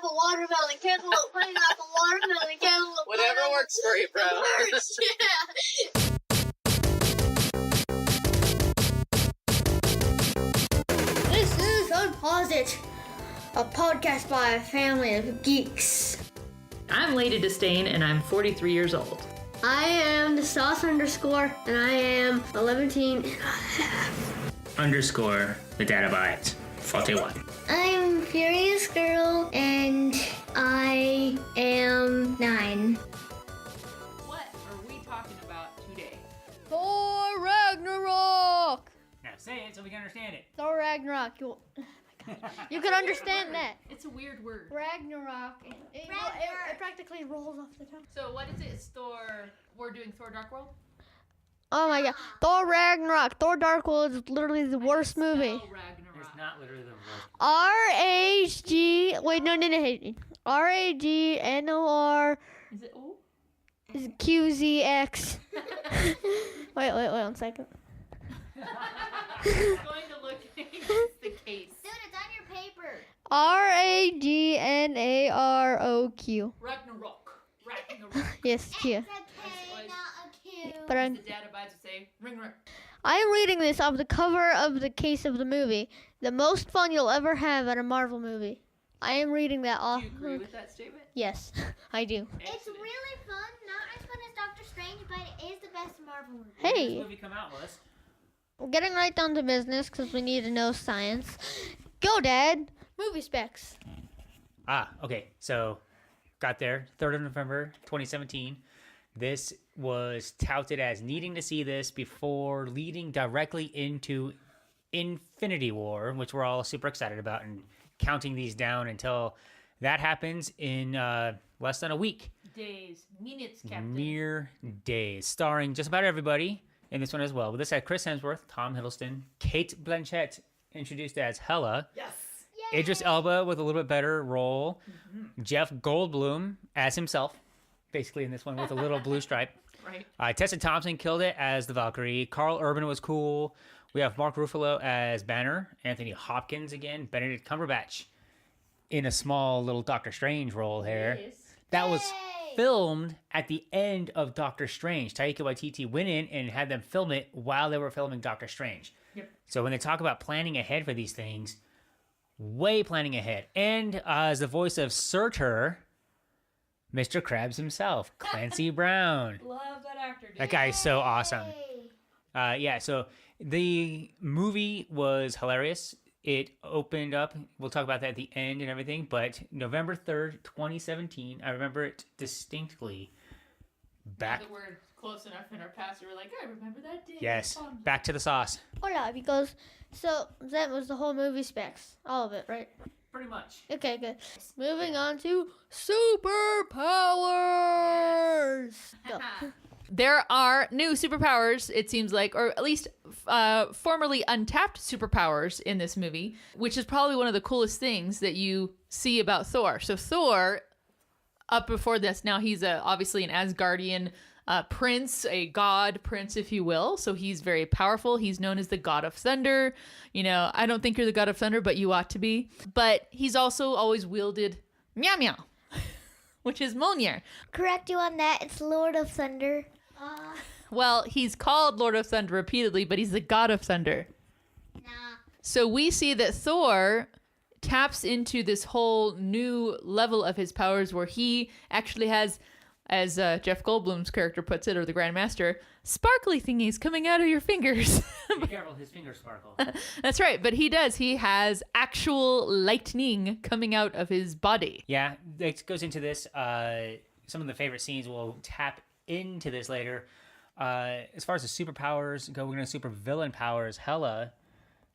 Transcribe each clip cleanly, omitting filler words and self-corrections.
pineapple, watermelon, cantaloupe, pineapple, watermelon, cantaloupe. Whatever works for you, bro. Yeah. This is Unpause It, a podcast by a family of geeks. I'm Lady Disdain, and I'm 43 years old. I am the sauce underscore, and I am 11 and a half. Underscore the data bytes 41. I'm Furious Girl, and I am 9. What are we talking about today? Thor Ragnarok! Now say it so we can understand it. Thor Ragnarok. You can understand that. It's a weird word. Ragnarok. It practically rolls off the tongue. So what is it? It's Thor. We're doing Thor Dark World? Oh my god. Thor Ragnarok. Thor Dark World is literally the worst movie. Spell Ragnarok. It's not literally the word. R-H-G... Wait, no. R-A-G-N-O-R... Is it O? is Q-Z-X. Wait 1 second. I'm going to look against the case. Dude, it's on your paper. R-A-G-N-A-R-O-Q. Ragnarok. Yes, Q. It's a K, not a Q. But The data bytes would say ring. I am reading this off the cover of the case of the movie. The most fun you'll ever have at a Marvel movie. I am reading that off. Do you agree with that statement? Yes, I do. It's really fun, not as fun as Doctor Strange, but it is the best Marvel movie. When did Hey, this movie come out, Willis? we're getting right down to business because we need to know science. Go, Dad. Movie specs. Okay. So, got there. 3rd of November, 2017. This was touted as needing to see this before leading directly into Infinity War, which we're all super excited about and counting these down until that happens in less than a week. Days, minutes, Captain. Mere days. Starring just about everybody in this one as well. But this had Chris Hemsworth, Tom Hiddleston, Kate Blanchett introduced as Hela, Yes. Idris Elba with a little bit better role, Jeff Goldblum as himself, basically in this one with a little blue stripe. Right. Tessa Thompson killed it as the Valkyrie. Carl Urban was cool. We have Mark Ruffalo as Banner, Anthony Hopkins again, Benedict Cumberbatch in a small little Doctor Strange role here. Yes. That was filmed at the end of Doctor Strange. Taika Waititi went in and had them film it while they were filming Doctor Strange. Yep. So when they talk about planning ahead for these things, way planning ahead. And as the voice of Surtur, Mr. Krabs himself, Clancy Brown. Love that actor, dude. That guy is so awesome. So the movie was hilarious. It opened up, we'll talk about that at the end and everything, but November 3rd, 2017, I remember it distinctly. Now that we're close enough in our past, we're like, I remember that day. Yes, Fun. back to the sauce. Hola, because so that was the whole movie specs, all of it, right? Pretty much. Okay, good. Moving on to superpowers. Go. There are new superpowers, it seems like, or at least formerly untapped superpowers in this movie, which is probably one of the coolest things that you see about Thor. So Thor, up before this, now he's obviously an Asgardian prince, a god prince, if you will. So he's very powerful. He's known as the god of thunder. You know, I don't think you're the god of thunder, but you ought to be. But he's also always wielded meow meow, which is Mjolnir. Correct you on that. It's Lord of Thunder. Well, he's called Lord of Thunder repeatedly, but he's the God of Thunder. Nah. So we see that Thor taps into this whole new level of his powers where he actually has, as Jeff Goldblum's character puts it, or the Grandmaster, sparkly thingies coming out of your fingers. Be careful, his fingers sparkle. That's right, but he does. He has actual lightning coming out of his body. Yeah, it goes into this. Some of the favorite scenes will tap into this later. As far as the superpowers go, we're going to super villain powers. Hela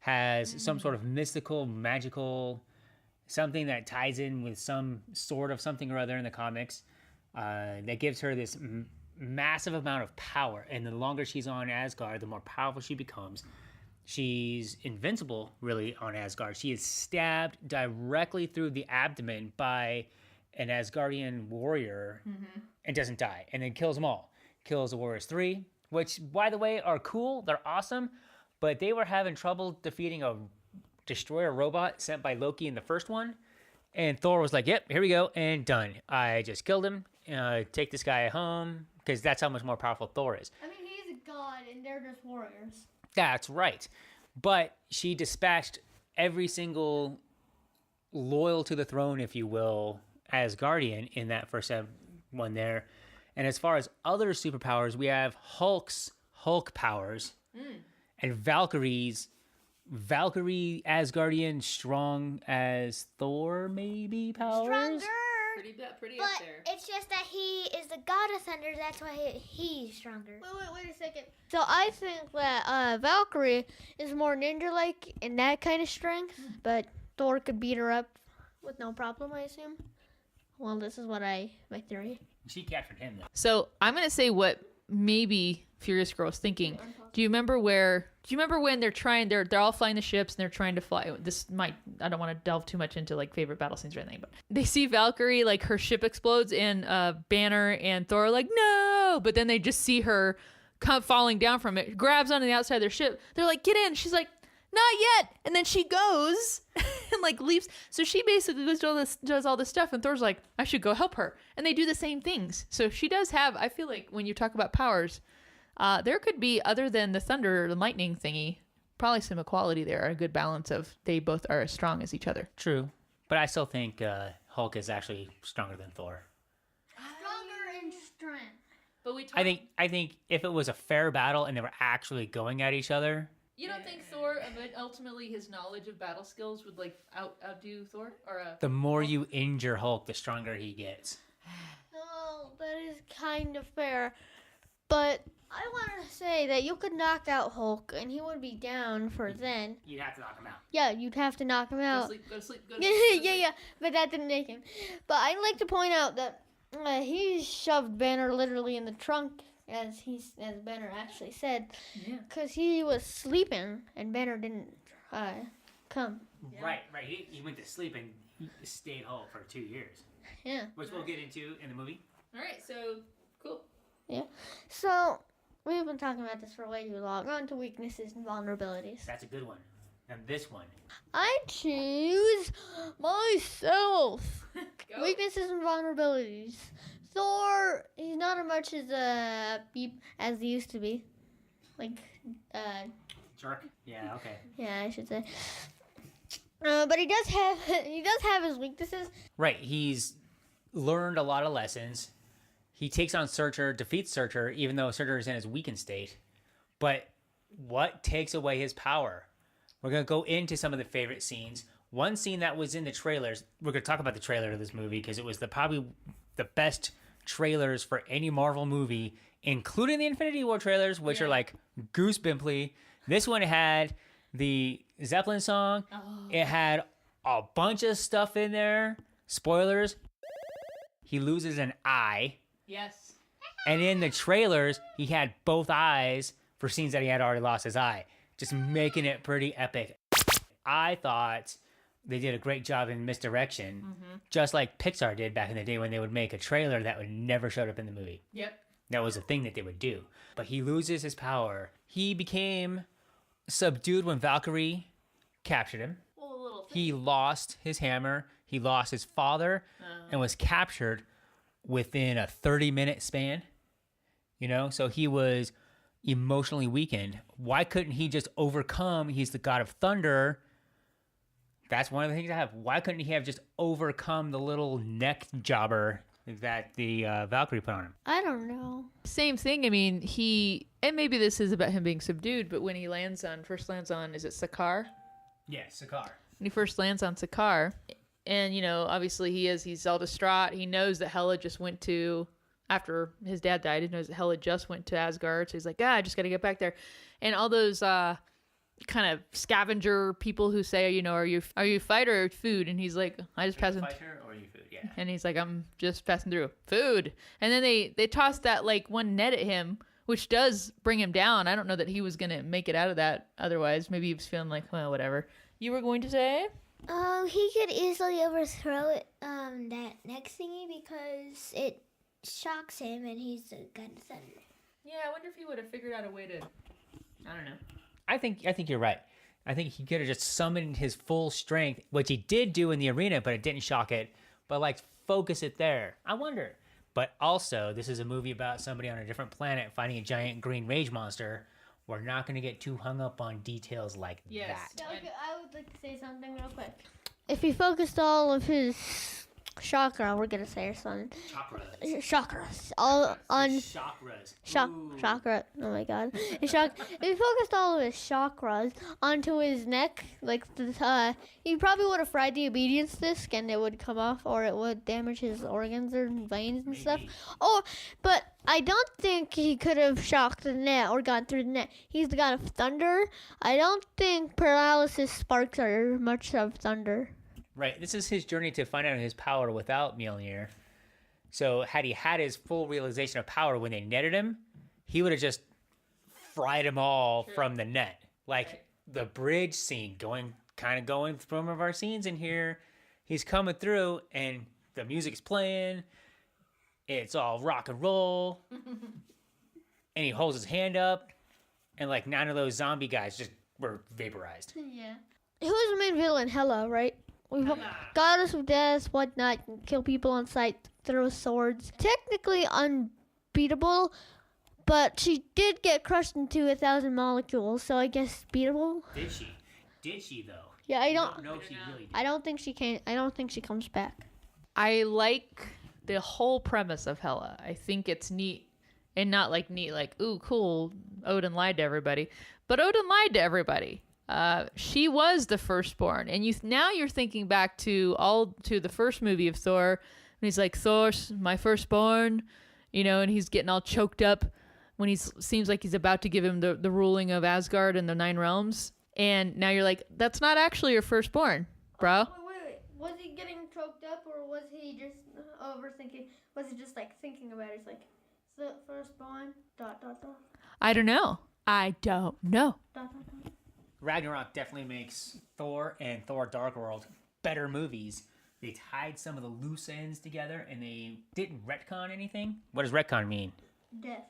has some sort of mystical, magical, something that ties in with some sort of something or other in the comics that gives her this massive amount of power. And the longer she's on Asgard, the more powerful she becomes. She's invincible, really, on Asgard. She is stabbed directly through the abdomen by an Asgardian warrior and doesn't die, and then kills them all. Kills the Warriors 3, which, by the way, are cool. They're awesome, but they were having trouble defeating a destroyer robot sent by Loki in the first one, And Thor was like, yep, here we go, and done. I just killed him. Take this guy home, because that's how much more powerful Thor is. I mean, he's a god, and they're just warriors. That's right. But she dispatched every single loyal to the throne, if you will, Asgardian in that first one there. And as far as other superpowers, we have Hulk's Hulk powers and Valkyrie Asgardian strong as Thor maybe powers. Stronger. Pretty But it's just that he is the god of thunder. That's why he's stronger. Wait a second. So I think that Valkyrie is more ninja-like in that kind of strength, but Thor could beat her up with no problem, I assume. Well, this is my theory. She captured him though. So I'm gonna say what maybe Furious Girl's thinking. Do you remember when they're all flying the ships and they're trying to fly? I don't want to delve too much into like favorite battle scenes or anything, but they see Valkyrie, like her ship explodes and Banner and Thor are like, no, but then they just see her come falling down from it, grabs onto the outside of their ship. They're like, get in. She's like, not yet. And then she goes and like leaves. So she basically does all this stuff. And Thor's like, I should go help her. And they do the same things. So she does have, I feel like when you talk about powers, there could be, other than the thunder or the lightning thingy, probably some equality there, a good balance of they both are as strong as each other. True. But I still think Hulk is actually stronger than Thor. Stronger in strength. But I think if it was a fair battle and they were actually going at each other, you don't think Thor, ultimately his knowledge of battle skills would like outdo Thor? the more you injure Hulk, the stronger he gets. No, that is kind of fair. But I want to say that you could knock out Hulk and he would be down for then. You'd have to knock him out. Yeah, you'd have to knock him out. Go to sleep. yeah, but that didn't make him. But I'd like to point out that he shoved Banner literally in the trunk, as Banner actually said, because he was sleeping and Banner didn't come. Yeah. Right. He went to sleep and stayed Hulk for 2 years. Yeah. Which we'll get into in the movie. All right, so cool. Yeah. So we've been talking about this for way too long. On to weaknesses and vulnerabilities. That's a good one. And this one. I choose myself. Go. Weaknesses and vulnerabilities. Thor, he's not as much as beep as he used to be. Like, Jerk? Yeah, okay. yeah, I should say. But he does have his weaknesses. Right, he's learned a lot of lessons. He takes on Surtur, defeats Surtur, even though Surtur is in his weakened state. But what takes away his power? We're going to go into some of the favorite scenes. One scene that was in the trailers, we're going to talk about the trailer of this movie because it was probably the best trailers for any Marvel movie, including the Infinity War trailers, which are like goosebumply. This one had the Zeppelin song. Oh. It had a bunch of stuff in there. Spoilers. He loses an eye. Yes. And in the trailers, he had both eyes for scenes that he had already lost his eye, just making it pretty epic. I thought they did a great job in misdirection, just like Pixar did back in the day when they would make a trailer that would never show up in the movie. Yep. That was a thing that they would do. But he loses his power. He became subdued when Valkyrie captured him. Well, a little thing. He lost his hammer. He lost his father and was captured within a 30-minute span. You know, so he was emotionally weakened. Why couldn't he just overcome? He's the god of thunder. That's one of the things I have. Why couldn't he have just overcome the little neck jobber that the Valkyrie put on him? I don't know. Same thing. I mean, and maybe this is about him being subdued, but when he first lands on, is it Sakaar? Yeah, Sakaar. When he first lands on Sakaar, and, you know, obviously he's all distraught. He knows that Hela just went to, after his dad died, he knows that Hela just went to Asgard. So he's like, I just got to get back there. And all those kind of scavenger people who say, you know, are you fight or food? And he's like, I just pass. Fighter or you food? Yeah. And he's like, I'm just passing through. Food. And then they toss that like one net at him, which does bring him down. I don't know that he was gonna make it out of that otherwise. Maybe he was feeling like, well, whatever. You were going to say? He could easily overthrow it, that next thingy because it shocks him and he's a god of thunder. Yeah, I wonder if he would have figured out a way to, I don't know. I think you're right. I think he could have just summoned his full strength, which he did do in the arena, but it didn't shock it. But like focus it there. I wonder. But also, this is a movie about somebody on a different planet fighting a giant green rage monster. We're not going to get too hung up on details like that. Okay, I would like to say something real quick. If he focused all of his chakra, we're gonna say or something. Chakras. All on Chakras. chakra. Oh my god. If he focused all of his chakras onto his neck, like he probably would have fried the obedience disc and it would come off, or it would damage his organs or veins and stuff. Oh, but I don't think he could have shocked the net or gone through the net. He's the god of thunder. I don't think paralysis sparks are much of thunder. Right. This is his journey to find out his power without Mjolnir. So had he had his full realization of power when they netted him, he would have just fried them all from the net. Like the bridge scene, going through some of our scenes in here. He's coming through and the music's playing. It's all rock and roll. And he holds his hand up. And like 9 of those zombie guys just were vaporized. Yeah. Who was the main villain? Hela, right? Goddess of death, whatnot, can kill people on sight, throw swords. Technically unbeatable, but she did get crushed into 1,000 molecules, so I guess beatable. Did she? Did she though? Yeah, I don't. No, she really did. I don't think she can. I don't think she comes back. I like the whole premise of Hela. I think it's neat, and not like neat, like, ooh, cool, Odin lied to everybody. But Odin lied to everybody. She was the firstborn, and now you're thinking back to the first movie of Thor, and he's like, Thor's my firstborn, and he's getting all choked up when he seems like he's about to give him the ruling of Asgard and the 9 realms, and now you're like, that's not actually your firstborn, bro. Wait. Was he getting choked up, or was he just overthinking? Was he just like thinking about it? It's like, the firstborn, ... I don't know. Ragnarok definitely makes Thor and Thor Dark World better movies. They tied some of the loose ends together and they didn't retcon anything. What does retcon mean? Death.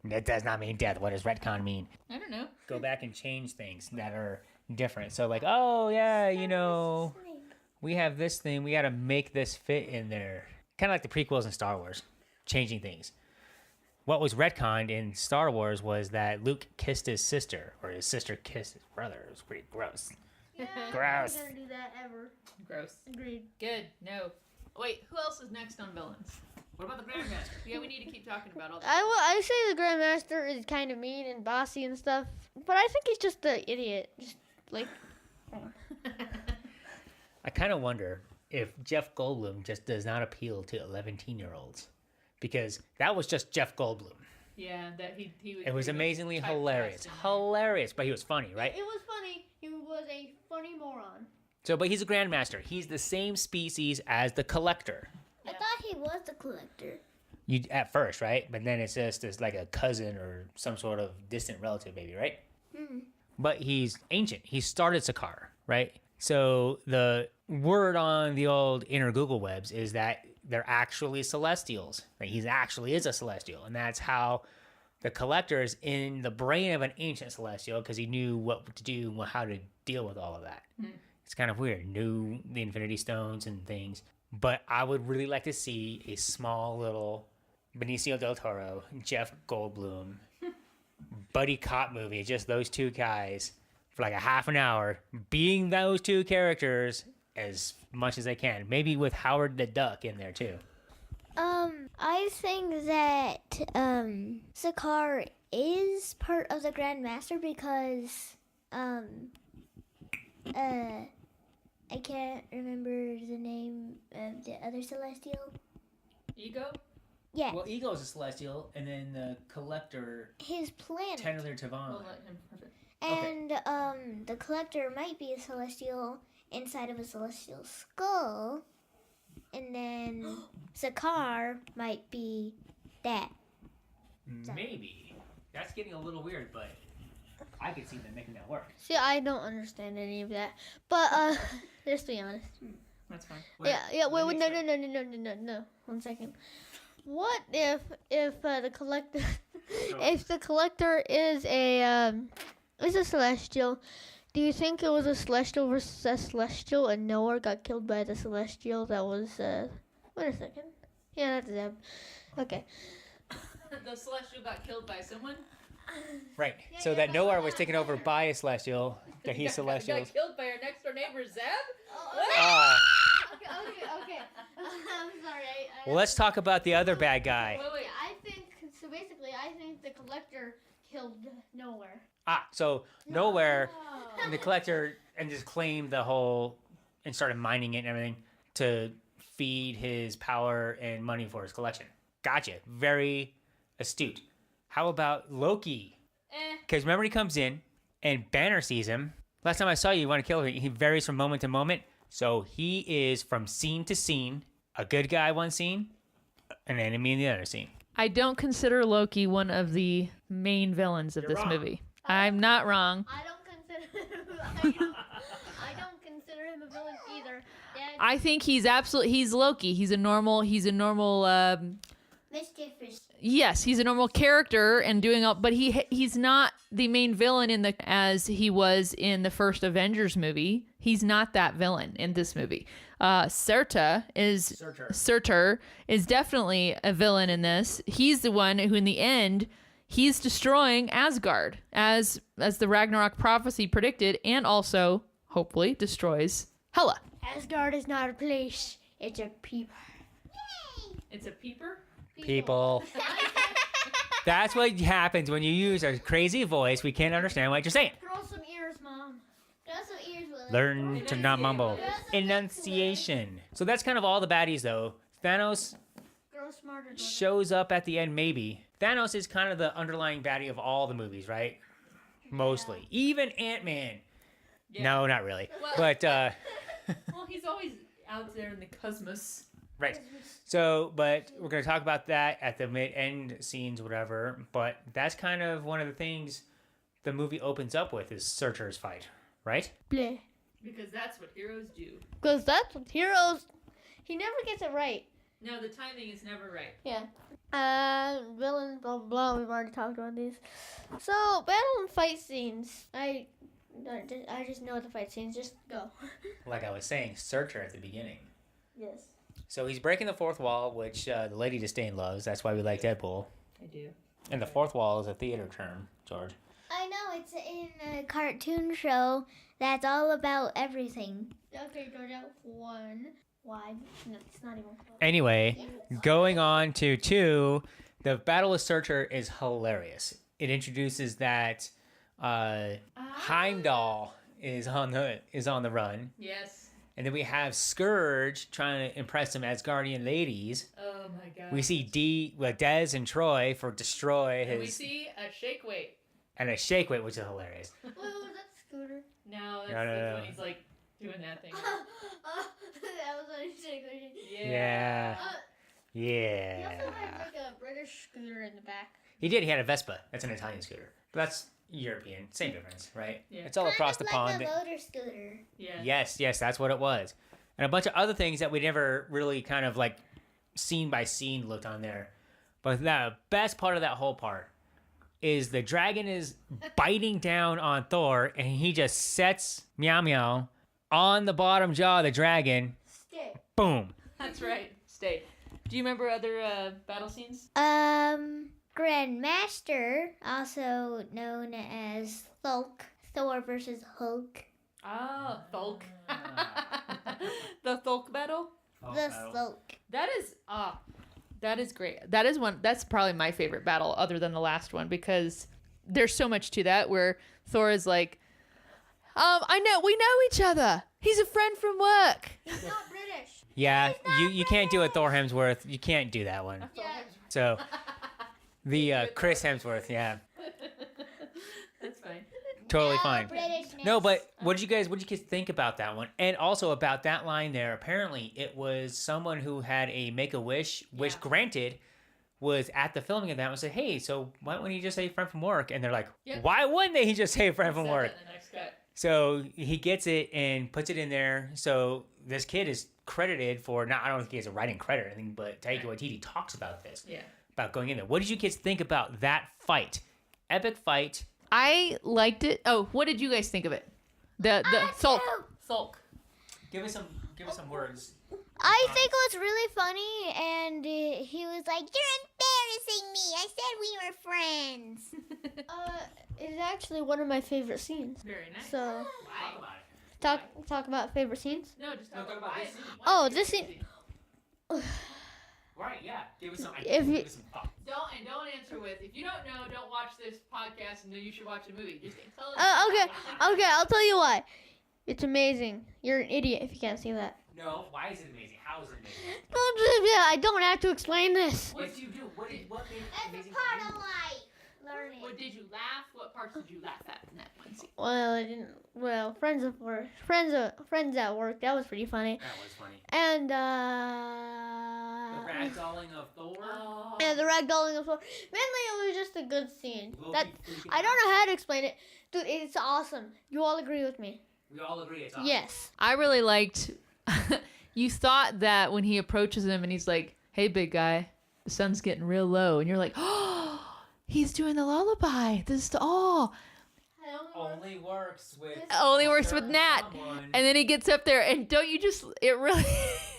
That does not mean death. What does retcon mean? I don't know. Go back and change things that are different. So like, oh yeah, we have this thing. We got to make this fit in there. Kind of like the prequels in Star Wars, changing things. What was retconned in Star Wars was that Luke kissed his sister, or his sister kissed his brother. It was pretty gross. Yeah, Gross. I'm not gonna do that ever. Gross. Agreed. Good. No. Wait, who else is next on villains? What about the Grandmaster? Yeah, we need to keep talking about all that. I say the Grandmaster is kind of mean and bossy and stuff, but I think he's just an idiot. Just like. I kind of wonder if Jeff Goldblum just does not appeal to 11-year-olds. Because that was just Jeff Goldblum. Yeah, that he It was amazingly typecast hilarious. in there. Hilarious, but he was funny, right? It was funny. He was a funny moron. So, but he's a Grandmaster. He's the same species as the Collector. I thought he was the collector. You at first, right? But then it's just as like a cousin or some sort of distant relative, maybe, right? But he's ancient. He started Sakaar, right? So the word on the old inner Google webs is that they're actually Celestials. Like he actually is a Celestial, and that's how the Collector is in the brain of an ancient Celestial because he knew what to do and how to deal with all of that. It's kind of weird. Knew the Infinity Stones and things. But I would really like to see a small little Benicio del Toro, Jeff Goldblum, buddy cop movie, just those two guys for like a half an hour, being those two characters as much as they can. Maybe with Howard the Duck in there too. I think that Sakaar is part of the Grandmaster because I can't remember the name of the other Celestial. Ego? Yeah, Well, Ego is a Celestial, and then the Collector, his planet. Tenderly Tavon. We'll let him. Perfect. And the Collector might be a Celestial inside of a Celestial skull. And then Sakaar might be that. Maybe. That's getting a little weird, but I could see them making that work. See, I don't understand any of that. But just to be honest. That's fine. Yeah. Wait. No. 1 second. What if the Collector, if the Collector is a Celestial, Do you think it was a celestial versus a celestial, and Noah got killed by the celestial that was? Wait a second. Yeah, that's Zeb. Okay. The celestial got killed by someone. Right. So that Noah was taken over by a celestial. That he's celestial. Got killed by our next door neighbor Zeb. Okay. I'm sorry. Well, let's talk about the other bad guy. Wait. I think so. Basically, I think the collector killed Nowhere. So Nowhere, the collector, and just claimed the whole, and started mining it and everything to feed his power and money for his collection. Gotcha. Very astute. How about Loki? Because remember, he comes in and Banner sees him. Last time I saw you want to kill him. He varies from moment to moment. So he is from scene to scene, a good guy one scene, an enemy in the other scene. I don't consider Loki one of the main villains of this movie. I'm not wrong. I don't consider him a villain either. I think he's Loki. He's a normal Mischievous. yes, he's a normal character and doing all, but he's not the main villain as he was in the first Avengers movie. He's not that villain in this movie. Surtur is definitely a villain in this. He's the one who in the end he's destroying Asgard as the Ragnarok prophecy predicted, and also hopefully destroys Hela. Asgard is not a place; it's a people. It's a peeper? People. That's what happens when you use a crazy voice. We can't understand what you're saying. Grow some ears, Mom. Grow some ears, Willie. Learn to not mumble. Enunciation. So that's kind of all the baddies, though. Thanos Grow smarter. shows up at the end, maybe. Thanos is kind of the underlying baddie of all the movies, right? Mostly. Even Ant-Man. Yeah. No, not really. Well- But, Well, he's always out there in the cosmos. right. So, but we're going to talk about that at the mid-end scenes, whatever. But that's kind of one of the things the movie opens up with is Surtur's fight, right? Bleh. Because that's what heroes do. Because that's what heroes. He never gets it right. No, the timing is never right. Yeah. Villain, blah, blah, blah. We've already talked about these. So, battle and fight scenes. I just know the fight scenes. Just go. Like I was saying, Surtur at the beginning. Yes. So he's breaking the fourth wall, which the Lady Disdain loves. That's why we like Deadpool. I do. And the fourth wall is a theater term, George. I know, it's in a cartoon show that's all about everything. Okay, go down one. Why? No, it's not even close. Anyway, going on to 2, the Battle of Surtur is hilarious. It introduces that Heimdall is on the run. Yes. And then we have Scourge trying to impress some Asgardian ladies. Oh my god. We see Dez and Troy for destroy And we his see a shake weight. and a shake weight, which is hilarious. Wait, was that Scooter? No, that's No. when he's like doing that thing. That was on Scooter. Yeah. He also had like a British scooter in the back. He did. He had a Vespa. That's an Italian scooter. But that's European. Same difference, right? Yeah. It's all across the pond. Like a motor scooter. Yeah. Yes, that's what it was. And a bunch of other things that we never really kind of like scene by scene looked on there. But the best part of that whole part is the dragon is biting down on Thor and he just sets Meow Meow on the bottom jaw of the dragon. Stick. Boom. That's right. Stay. Do you remember other battle scenes? Grandmaster, also known as Thulk, Thor versus Hulk. Oh, Thulk. The Thulk battle? The Thulk. That is great. That's probably my favorite battle other than the last one because there's so much to that where Thor is like, we know each other. He's a friend from work. He's not British. Yeah, you can't do a Thor Hemsworth. You can't do that one. Yeah. So the Chris Hemsworth, yeah, That's fine. totally fine. Britishness. No, but what did you guys think about that one? And also about that line there. Apparently, it was someone who had a Make-A-Wish, which granted was at the filming of that and said, "Hey, so why wouldn't he just say friend from work?" And they're like, Yep. "Why wouldn't he just say friend from Said work?" that in the next cut. So he gets it and puts it in there. So this kid is credited for I don't think he has a writing credit or anything, but Taika Waititi talks about this. Yeah. About going in there. What did you kids think about that fight? Epic fight. I liked it. Oh, what did you guys think of it? The sulk. Sulk. Give us some words. I think it was really funny, and he was like, "You're embarrassing me. I said we were friends." It's actually one of my favorite scenes. Very nice. So Talk about it. talk about favorite scenes. No, just No, talk about this scene. Oh, this scene. Right, yeah. Give us some If ideas. you- Give us some thoughts. Don't answer with, if you don't know, don't watch this podcast and then you should watch the movie. Just tell us. Okay, I'll tell you why. It's amazing. You're an idiot if you can't see that. No, why is it amazing? How is it amazing? I don't have to explain this. What did you do? What made it amazing? Part of life. Learning. What did you laugh? What parts did you laugh at in that one scene? Well, I didn't. Well, friends at work. Friends at work. That was pretty funny. That was funny. And The ragdolling of Thor. yeah, the ragdolling of Thor. Mainly, it was just a good scene. Loki That freaking I don't out. know how to explain it, dude. It's awesome. You all agree with me? We all agree it's awesome. Yes. I really liked. You thought that when he approaches him and he's like, "Hey, big guy, the sun's getting real low," and you're like, "Oh, he's doing the lullaby. This is Only works with. only works with Nat." someone. And then he gets up there, and don't you just? It really.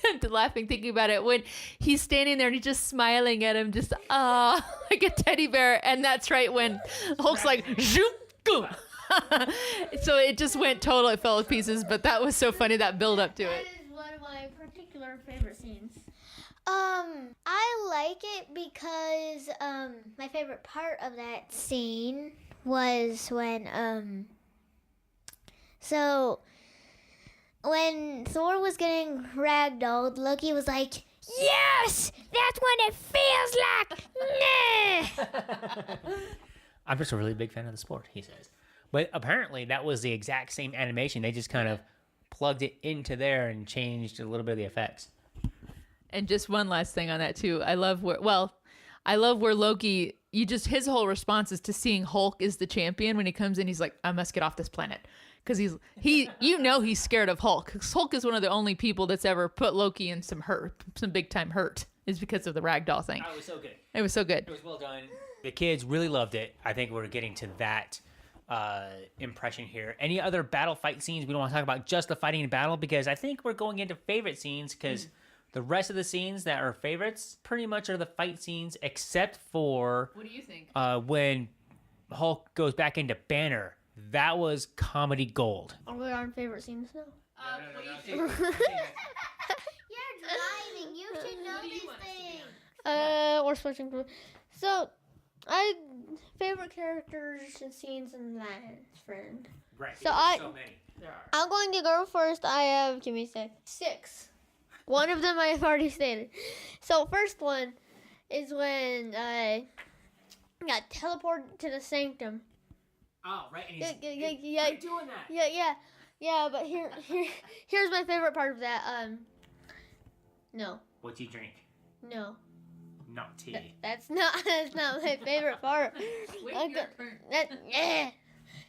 I'm laughing thinking about it when he's standing there and he's just smiling at him, just like a teddy bear. And that's right when Hulk's like, "Zoop, go." So it just went total. It fell to pieces, but that was so funny, that build up to it. That is one of my particular favorite scenes. I like it because my favorite part of that scene was when when Thor was getting ragdolled, Loki was like, "Yes, that's what it feels like." Nah. I'm just a really big fan of the sport, he says. But apparently that was the exact same animation. They just kind of plugged it into there and changed a little bit of the effects. And just one last thing on that too. I love where Loki, his whole response is to seeing Hulk is the champion. When he comes in, he's like, "I must get off this planet." Because he's scared of Hulk. 'Cause Hulk is one of the only people that's ever put Loki in some big time hurt, is because of the ragdoll thing. That was so good. It was so good. It was well done. The kids really loved it. I think we're getting to that impression here. Any other battle fight scenes? We don't want to talk about just the fighting in battle, because I think we're going into favorite scenes, because the rest of the scenes that are favorites pretty much are the fight scenes, except for What do you think? when Hulk goes back into Banner. That was comedy gold. Are we on favorite scenes now? You're driving. You should know these things. We're switching to. So, favorite characters and scenes in that friend. Right. So so many. There are. I'm going to go first. I have, give me a sec, 6. One of them I have already stated. So, first one is when I got teleported to the sanctum. Oh, right. And Yeah, he's, yeah, why yeah. are you doing that? Yeah, but here's my favorite part of that. No, What do you drink? no, Not tea. that's not my favorite part. Wait, Okay. your turn. Yeah.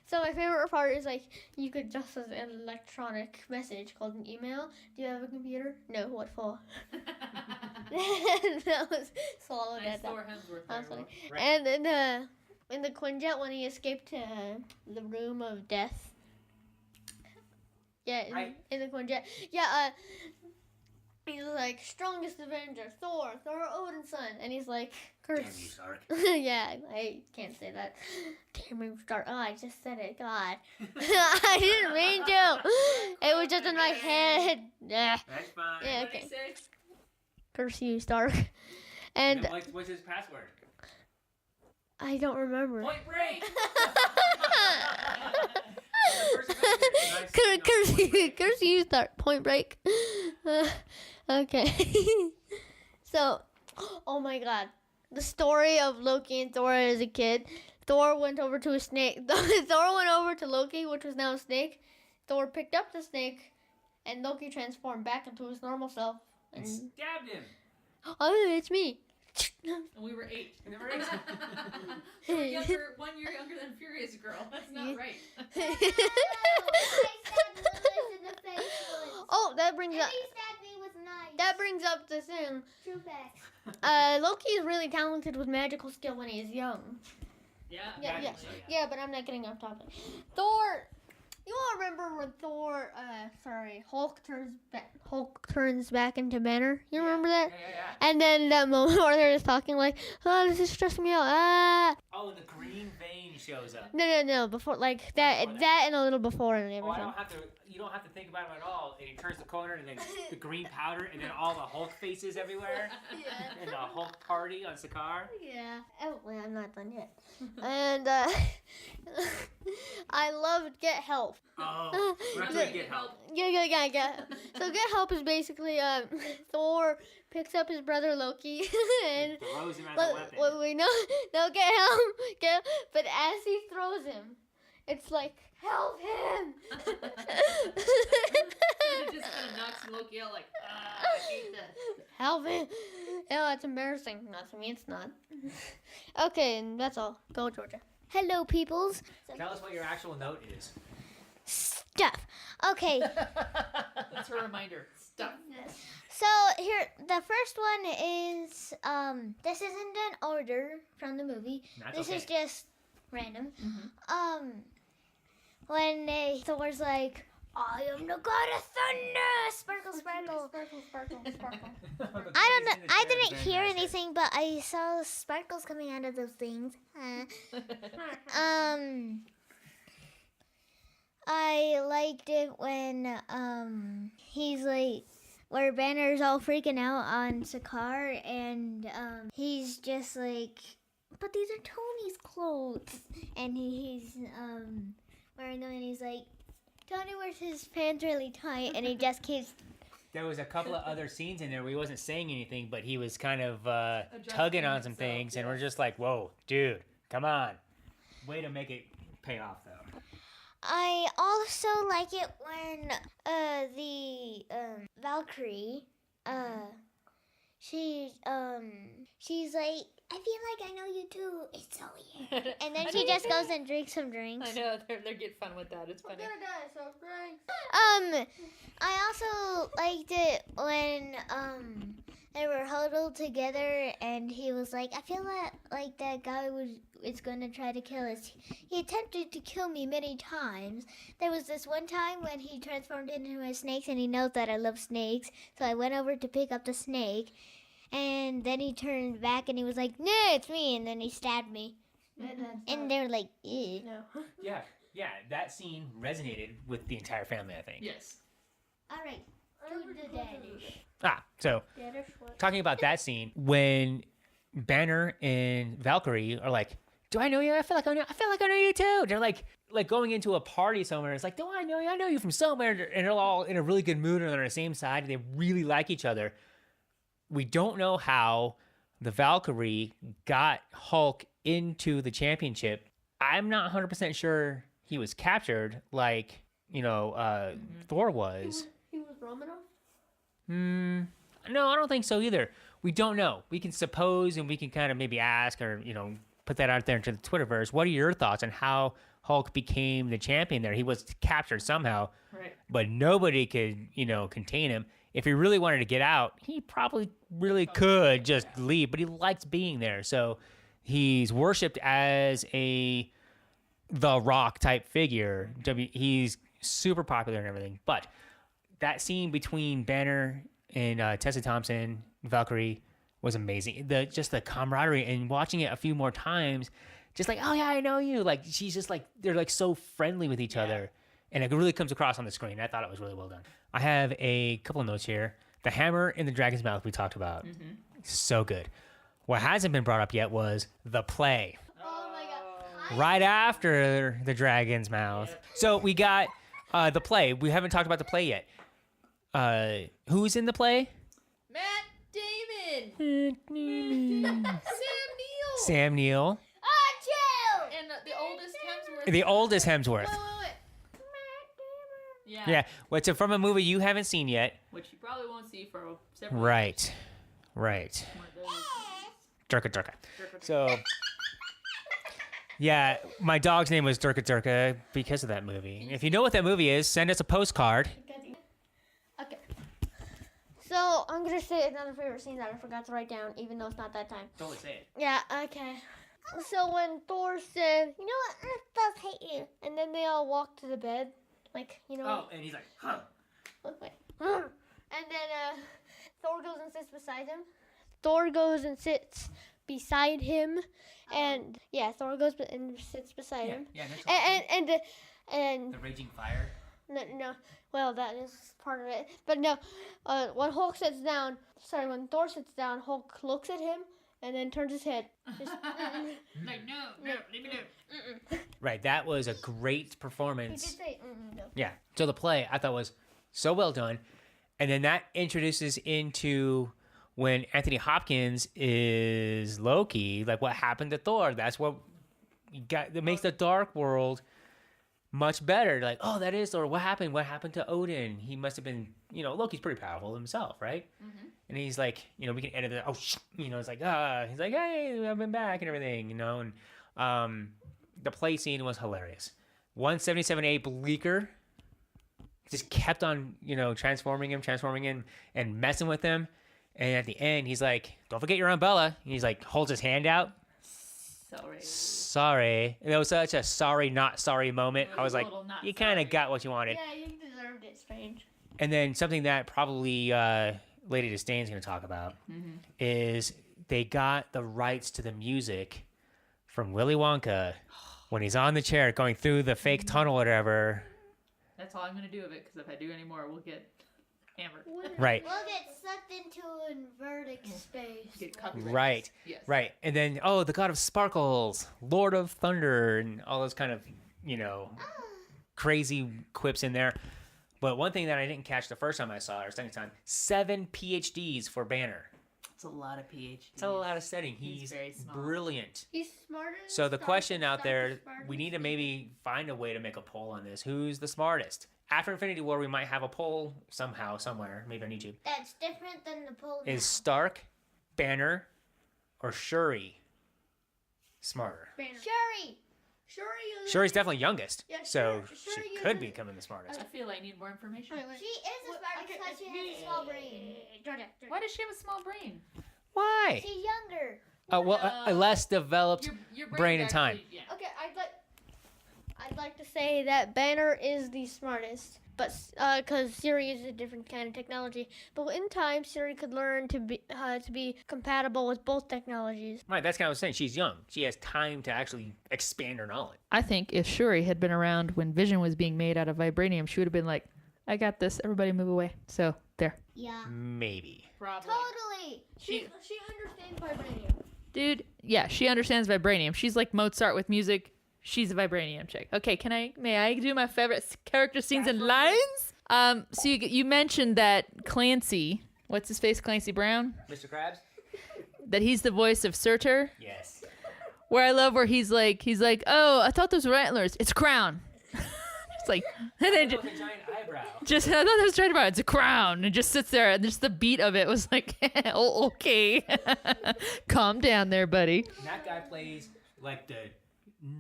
So my favorite part is like you could just as an electronic message called an email. Do you have a computer? No. What for? That was swallowed Nice at that. Thor Hemsworth That was there, funny. Right. And in the Quinjet when he escaped to the room of death. Yeah, Right. in the Quinjet. Yeah, he's like strongest Avenger, Thor Odin's son, and he's like Damn you, curse. Stark. Yeah, I can't say that. Damn you, Stark. Oh, I just said it. God, I didn't mean to. It was just in my head. Yeah, That's fine. yeah. What did Okay. he say? Curse you, Stark. And What's his password? I don't remember. Point Break. Curse you, Stark. Point Break. Okay. So, oh my God, the story of Loki and Thor as a kid. Thor went over to a snake. Thor went over to Loki, which was now a snake. Thor picked up the snake, and Loki transformed back into his normal self. And And, stabbed him. oh, it's me. And we were 8. And they were right. You're 1 year younger than Furious Girl. That's not right. Oh, that brings up. That brings up the thing. Loki is really talented with magical skill when he is young. Yeah. Yeah, Magically, yeah, but I'm not getting off topic. Thor You all remember when Hulk turns back into Banner? You remember that? Yeah. And then that moment where they're just talking like, oh, this is stressing me out. Ah. Oh, the green vein shows up. No. Before like that and a little before and Oh, everything. you don't have to think about him at all. And he turns the corner, and then the green powder, and then all the Hulk faces everywhere, and the Hulk party on Sakaar. Yeah. Oh, wait, I'm not done yet. And I loved Get Help. Oh, we're not doing Get Help. Yeah. So Get Help is basically Thor picks up his brother Loki and Throws him as a weapon. no, Get Help. But as he throws him, it's like, help him! He just kind of knocks Loki out like, I hate that. Help him! Oh, it's embarrassing. Not to me, it's not. Okay, and that's all. Go, Georgia. Hello, peoples. Tell us what your actual note is. Stuff. Okay, That's a reminder. Stop. so here, the first one is, this isn't an order from the movie. That's This okay. is just random. When Thor's like, I am the god of thunder! Sparkle, sparkle. I didn't hear anything, but I saw sparkles coming out of those things. I liked it when he's like, where Banner's all freaking out on Sakaar, and he's just like, but these are Tony's clothes, and he's wearing them, and he's like, Tony wears his pants really tight, and he just keeps. There was a couple of other scenes in there where he wasn't saying anything, but he was kind of tugging on some himself, things, and yeah. we're just like, whoa, dude, come on. Way to make it pay off, though. I also like it when the Valkyrie she's like, I feel like I know you too. It's so weird. And then she just goes and drinks some drinks. I know, they're getting fun with that. It's funny. die, so great. I also liked it when they were huddled together and he was like, I feel like that guy is gonna try to kill us. He attempted to kill me many times. There was this one time when he transformed into a snake, and he knows that I love snakes, so I went over to pick up the snake, and then he turned back and he was like, no, it's me, and then he stabbed me. And they were like, ew. No. Yeah, that scene resonated with the entire family, I think. Yes. All right, to the Danish. So talking about that scene, when Banner and Valkyrie are like, do I know you? I feel like I know you too. They're like going into a party somewhere. It's like, do I know you? I know you from somewhere. And they're all in a really good mood and they're on the same side. And they really like each other. We don't know how the Valkyrie got Hulk into the championship. I'm not 100% sure he was captured like, Thor was. He was Romanoff? No, I don't think so either. We don't know. We can suppose and we can kind of maybe ask or, put that out there into the Twitterverse. What are your thoughts on how Hulk became the champion there? He was captured somehow, Right. but nobody could, contain him. If he really wanted to get out, he probably really could just leave, but he likes being there. So he's worshipped as The Rock type figure. He's super popular and everything. But that scene between Banner and Tessa Thompson, Valkyrie, was amazing. Just the camaraderie, and watching it a few more times, just like, oh yeah, I know you. Like she's just like, they're like so friendly with each other, and it really comes across on the screen. I thought it was really well done. I have a couple of notes here. The hammer in the dragon's mouth we talked about, so good. What hasn't been brought up yet was the play. Oh my god. Right after the dragon's mouth. So we got the play. We haven't talked about the play yet. Who's in the play? Matt Damon. Sam Neill. Sam Neill. And the oldest Hemsworth. The oldest Hemsworth. Wait. Yeah. Yeah. What's it from a movie you haven't seen yet? Which you probably won't see for several Right. years. Durka. So, yeah, my dog's name was Durka because of that movie. If you know what that movie is, send us a postcard. Okay. So I'm gonna say another favorite scene that I forgot to write down, even though it's not that time. Totally say it. Yeah, okay. So when Thor said, You know what? Earth does hate you. and then they all walked to the bed, Like, you know. Oh, and he's like, huh. Wait. And then Thor goes and sits beside him. Thor goes and sits beside him, and Thor goes and sits beside him. Yeah, that's And the raging fire. no, well, that is part of it. But no, when when Thor sits down, Hulk looks at him and then turns his head. Just, Like, no, leave me alone. Right, that was a great he did performance. say, no. Yeah. So the play I thought was so well done, and then that introduces into when Anthony Hopkins is Loki, like what happened to Thor. That's what you got. That makes the Dark World much better. Like, oh, that is Thor. What happened? What happened to Odin? He must have been, Loki's pretty powerful himself, right? Mm-hmm. And he's like, we can edit it. Oh, it's like, he's like, hey, I've been back and everything, and the play scene was hilarious. 177A Bleecker just kept on, transforming him and messing with him. And at the end, he's like, don't forget your umbrella. And he's like, holds his hand out. Sorry. And it was such a sorry, not sorry moment. I was like, you kind of got what you wanted. Yeah, you deserved it, Strange. And then something that probably Lady Disdain's going to talk about is they got the rights to the music from Willy Wonka when he's on the chair going through the fake tunnel or whatever. That's all I'm going to do of it, because if I do any more, we'll get hammered. Right. We'll get sucked into inverted space. Get copyrights. Right. Yes. Right. And then, the God of Sparkles, Lord of Thunder, and all those kind of, crazy quips in there. But one thing that I didn't catch the first time I saw it, or second time, 7 PhDs for Banner. It's a lot of PhDs. It's a lot of studying. He's very smart. Brilliant. He's smarter than So the Stark- question out Stark there, is smarter we than need to Steve. maybe find a way to make a poll on this. Who's the smartest? After Infinity War, we might have a poll somehow, somewhere, maybe on YouTube. That's different than the pole. Is Stark, Banner, or Shuri smarter? Banner. Shuri. Shuri's definitely youngest, Yeah, so Shuri she is- could become the smartest. I feel I need more information. Wait. She is the smartest because she has a small brain. Why does she have a small brain? Why? She's younger. A less developed Your brain and time. Yeah. Okay, I'd like to say that Banner is the smartest, but because Siri is a different kind of technology. But in time, Siri could learn to be compatible with both technologies. Right, that's kind of what I was saying. She's young. She has time to actually expand her knowledge. I think if Shuri had been around when Vision was being made out of vibranium, she would have been like, I got this. Everybody move away. So, there. Yeah. Maybe. Probably. Totally. She understands vibranium. Dude, yeah, she understands vibranium. She's like Mozart with music. She's a vibranium chick. Okay, may I do my favorite character scenes and lines? So you mentioned that Clancy, what's his face, Clancy Brown? Mr. Krabs? That he's the voice of Surtur. Yes. Where I love where he's like, oh, I thought those were antlers. It's a crown. It's like, and then With a giant eyebrow. I thought that was trying about it's a crown. And just sits there, and just the beat of it was like, oh, okay. Calm down there, buddy. And that guy plays like the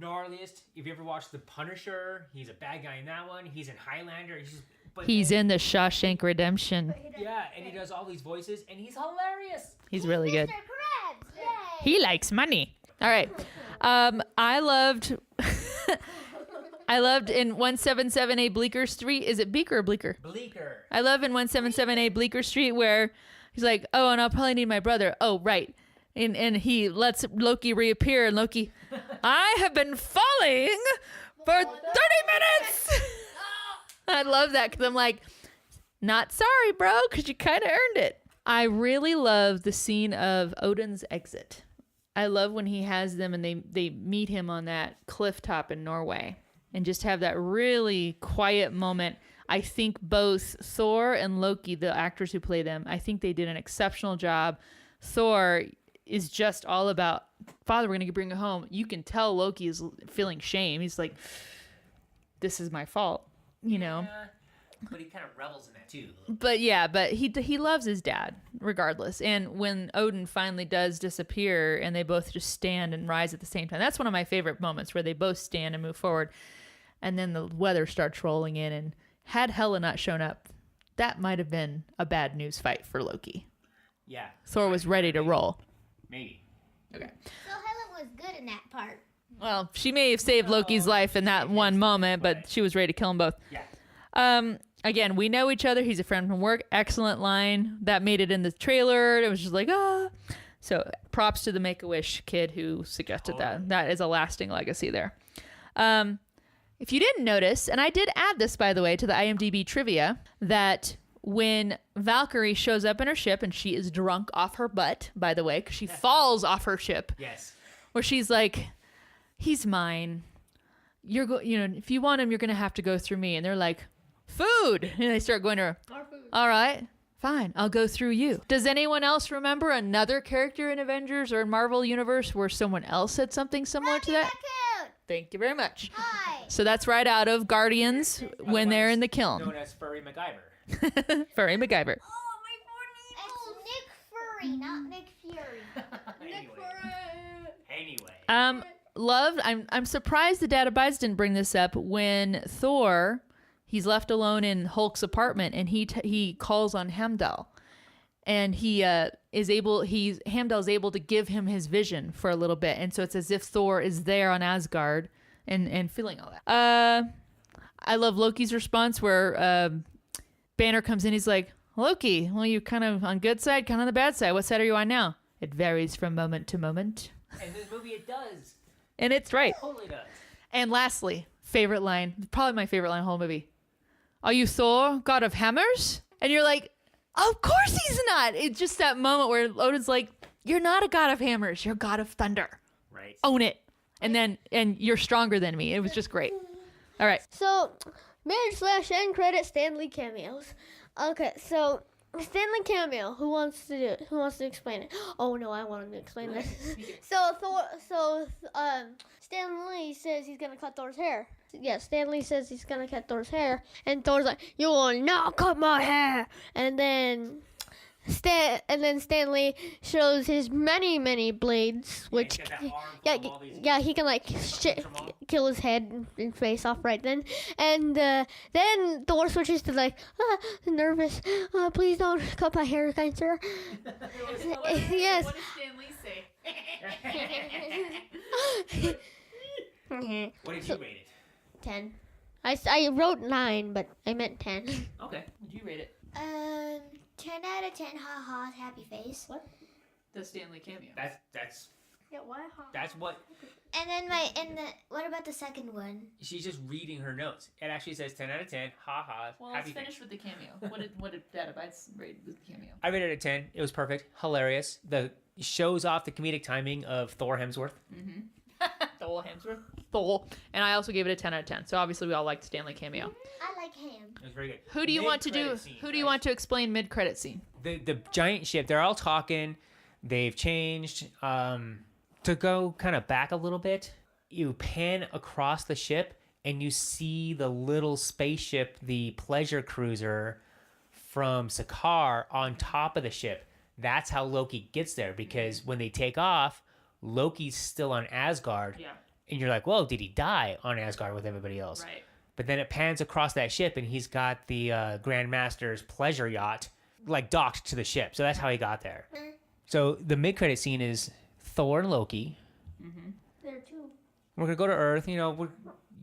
gnarliest. If you ever watched The Punisher, he's a bad guy in that one. He's in Highlander. He's in the Shawshank Redemption. Yeah, and he does all these voices, and he's hilarious. He's really good. Mr. Krabs. Yay. He likes money. All right. I loved in 177A Bleecker Street. Is it Beaker or Bleecker? Bleecker. I love in 177A Bleecker Street where he's like, oh, and I'll probably need my brother. Oh, right. And he lets Loki reappear, and Loki, I have been falling for 30 minutes. I love that because I'm like, not sorry, bro, because you kind of earned it. I really love the scene of Odin's exit. I love when he has them and they meet him on that cliff top in Norway and just have that really quiet moment. I think both Thor and Loki, the actors who play them, I think they did an exceptional job. Thor is just all about, Father, we're going to bring you home. You can tell Loki is feeling shame. He's like, this is my fault, you know? Yeah, but he kind of revels in that too. But yeah, but he loves his dad regardless. And when Odin finally does disappear and they both just stand and rise at the same time, that's one of my favorite moments where they both stand and move forward. And then the weather starts rolling in, and had Hela not shown up, that might have been a bad news fight for Loki. Yeah. Thor was ready to roll. Maybe. Okay. So Helen was good in that part. Well, she may have saved Loki's life in that one moment, but she was ready to kill them both. Yeah. Again, we know each other. He's a friend from work. Excellent line. That made it in the trailer. It was just like, ah. So props to the Make-A-Wish kid who suggested that. That is a lasting legacy there. If you didn't notice, and I did add this, by the way, to the IMDb trivia, that when Valkyrie shows up in her ship, and she is drunk off her butt, by the way, because she falls off her ship, Yes. where she's like, he's mine. If you want him, you're going to have to go through me. And they're like, food. And they start going to her, all right, fine, I'll go through you. Does anyone else remember another character in Avengers or in Marvel Universe where someone else said something similar to that? Thank you very much. Hi. So that's right out of Guardians when they're in the kiln. Known as Furry MacGyver. Furry MacGyver. It's Nick Fury, not Nick Fury. Anyway. Love. I'm surprised the Dad Abides didn't bring this up when Thor, he's left alone in Hulk's apartment, and he calls on Heimdall, and Heimdall's able to give him his vision for a little bit, and so it's as if Thor is there on Asgard and feeling all that. I love Loki's response where Banner comes in. He's like, Loki, well, you're kind of on good side, kind of on the bad side. What side are you on now? It varies from moment to moment. In this movie, it does. And it's right. It totally does. And lastly, favorite line, probably my favorite line in the whole movie. Are you Thor, god of hammers? And you're like, of course he's not. It's just that moment where Odin's like, you're not a god of hammers. You're a god of thunder. Right. Own it. And you're stronger than me. It was just great. All right. So, mid/end credit Stanley cameos. Okay, so Stanley cameo. Who wants to do it? Who wants to explain it? Oh no, I want to explain this. Stanley says he's gonna cut Thor's hair. Yeah, Stanley says he's gonna cut Thor's hair, and Thor's like, "You will not cut my hair." And then Stanley shows his many blades, which he's got that arm full of all these- he can like kill his head and face off right then. And then Thor switches to like nervous. Please don't cut my hair, kind sir. Yes. What does Stanley say? What did you rate it? 10. I wrote 9, but I meant 10. Okay. Would you rate it? 10 out of 10. Ha ha. Happy face. What? The Stanley cameo. That's Yeah, why? that's what And then what about the second one? she's just reading her notes. It actually says 10 out of 10. Ha ha. Well, happy let's finish face. with the cameo. What did Dad Abides rate the cameo? I rated it a 10. It was perfect. Hilarious. The shows off the comedic timing of Thor Hemsworth. Thor Hemsworth. Thor. And I also gave it a 10 out of 10. So obviously we all liked Stanley cameo. I like him. It was very good. Who do you want to do? Mid-credit scene, Who do you right? want to explain mid-credit scene? The giant ship, they're all talking. They've changed. To go kind of back a little bit, you pan across the ship and you see the little spaceship, the pleasure cruiser from Sakaar on top of the ship. That's how Loki gets there, because when they take off, Loki's still on Asgard. Yeah. And you're like, whoa, did he die on Asgard with everybody else? Right. But then it pans across that ship, and he's got the Grand Master's pleasure yacht, like, docked to the ship. So that's how he got there. So the mid-credit scene is Thor and Loki. There too. We're going to go to Earth. You know, we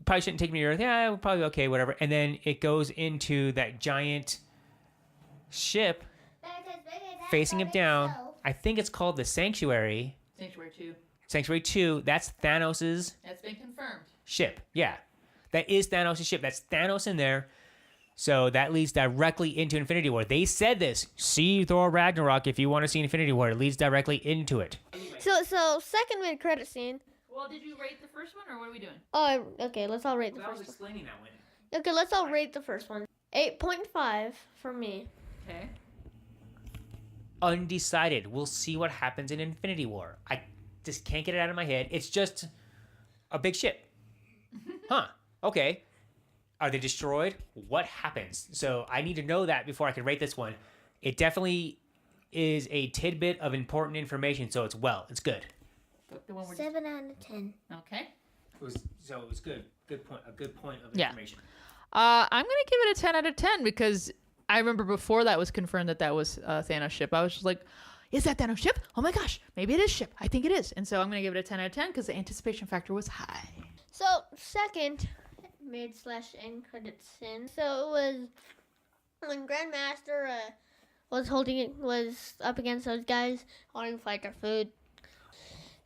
probably shouldn't take me to Earth. Yeah, we're probably okay, whatever. And then it goes into that giant ship facing him down. I think it's called the Sanctuary. Sanctuary 2. Sanctuary 2. That's Thanos' That's been confirmed. ship. Yeah. That is Thanos' ship. That's Thanos in there. So that leads directly into Infinity War. They said this. See Thor Ragnarok if you want to see Infinity War. It leads directly into it. So second mid credit scene. Well, did you rate the first one, or what are we doing? Oh, okay. Let's all rate the I was first explaining that one. one. Okay, let's all rate the first one. 8.5 for me. Okay. Undecided. We'll see what happens in Infinity War. I just can't get it out of my head. It's just a big ship. Huh. Okay. Are they destroyed? What happens? So I need to know that before I can rate this one. It definitely is a tidbit of important information, so it's good. The one we're 7 out of 10. Okay. It was good. Good point. A good point of Yeah. information. I'm going to give it a 10 out of 10 because I remember before that was confirmed that was Thanos' ship. I was just like, is that Thanos' ship? Oh my gosh, maybe it is ship. I think it is. And so I'm going to give it a 10 out of 10 because the anticipation factor was high. So second mid/end credit scene. So it was when Grandmaster was up against those guys wanting to fight their food.